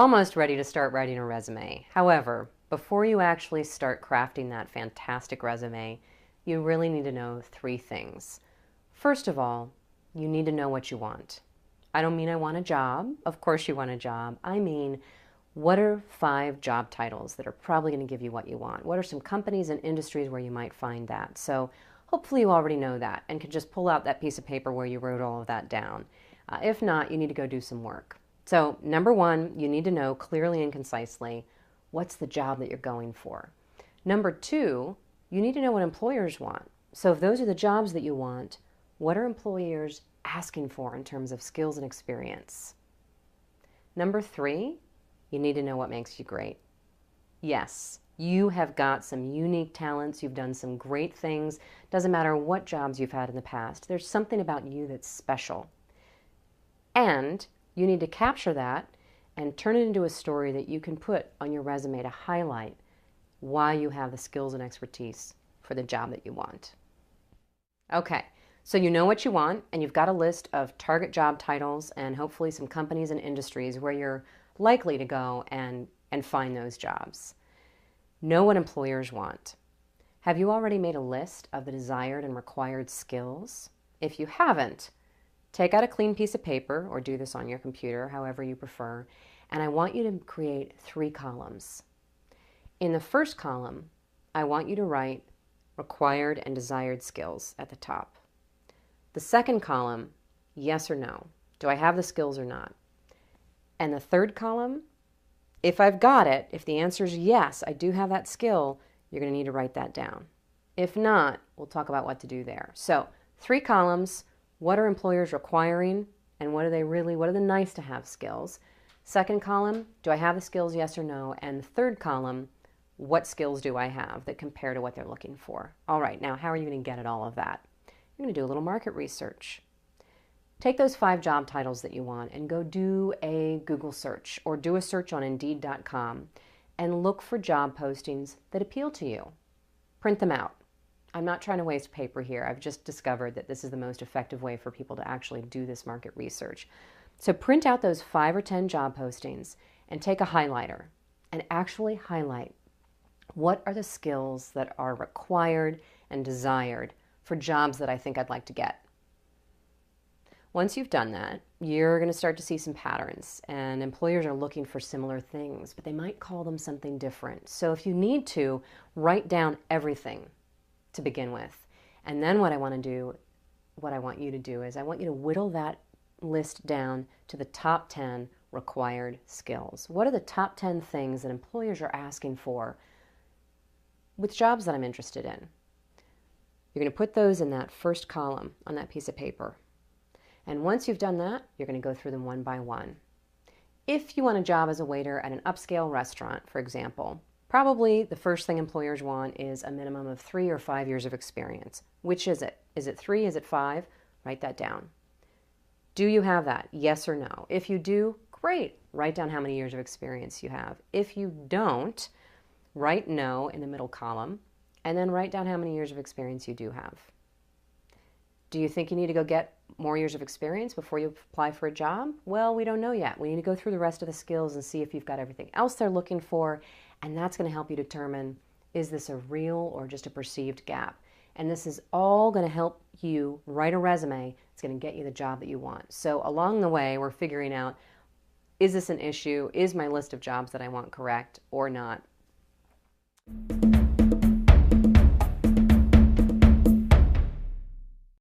almost ready to start writing a resume. However, before you actually start crafting that fantastic resume, you really need to know three things. First of all, you need to know what you want. I don't mean I want a job. Of course you want a job. I mean, what are 5 job titles that are probably going to give you what you want? What are some companies and industries where you might find that? So hopefully you already know that and can just pull out that piece of paper where you wrote all of that down. If not, you need to go do some work. So number 1, you need to know clearly and concisely what's the job that you're going for. Number 2, you need to know what employers want. So if those are the jobs that you want, what are employers asking for in terms of skills and experience? Number 3, you need to know what makes you great. Yes, you have got some unique talents. You've done some great things. Doesn't matter what jobs you've had in the past. There's something about you that's special. And you need to capture that and turn it into a story that you can put on your resume to highlight why you have the skills and expertise for the job that you want. Okay, so you know what you want, and you've got a list of target job titles and hopefully some companies and industries where you're likely to go and find those jobs. Know what employers want. Have you already made a list of the desired and required skills? If you haven't, take out a clean piece of paper, or do this on your computer, however you prefer, and I want you to create 3 columns. In the first column, I want you to write required and desired skills at the top. The second column, yes or no. Do I have the skills or not? And the third column, if I've got it, if the answer is yes, I do have that skill, you're going to need to write that down. If not, we'll talk about what to do there. So 3 columns. What are employers requiring, and what are the nice to have skills? Second column, do I have the skills, yes or no? And the third column, what skills do I have that compare to what they're looking for? All right, now how are you going to get at all of that? You're going to do a little market research. Take those 5 job titles that you want and go do a Google search or do a search on Indeed.com and look for job postings that appeal to you. Print them out. I'm not trying to waste paper here. I've just discovered that this is the most effective way for people to actually do this market research. So print out those 5 or 10 job postings and take a highlighter and actually highlight what are the skills that are required and desired for jobs that I think I'd like to get. Once you've done that, you're going to start to see some patterns, and employers are looking for similar things, but they might call them something different. So if you need to, write down everything to begin with. And then what I want you to do is I want you to whittle that list down to the top 10 required skills. What are the top 10 things that employers are asking for with jobs that I'm interested in? You're going to put those in that first column on that piece of paper. And once you've done that, you're going to go through them one by one. If you want a job as a waiter at an upscale restaurant, for example, probably the first thing employers want is a minimum of 3 or 5 years of experience. Which is it? Is it 3? Is it 5? Write that down. Do you have that? Yes or no? If you do, great. Write down how many years of experience you have. If you don't, write no in the middle column, and then write down how many years of experience you do have. Do you think you need to go get more years of experience before you apply for a job? Well, we don't know yet. We need to go through the rest of the skills and see if you've got everything else they're looking for, and that's going to help you determine, is this a real or just a perceived gap? And this is all going to help you write a resume. It's going to get you the job that you want. So along the way, we're figuring out, is this an issue? Is my list of jobs that I want correct or not?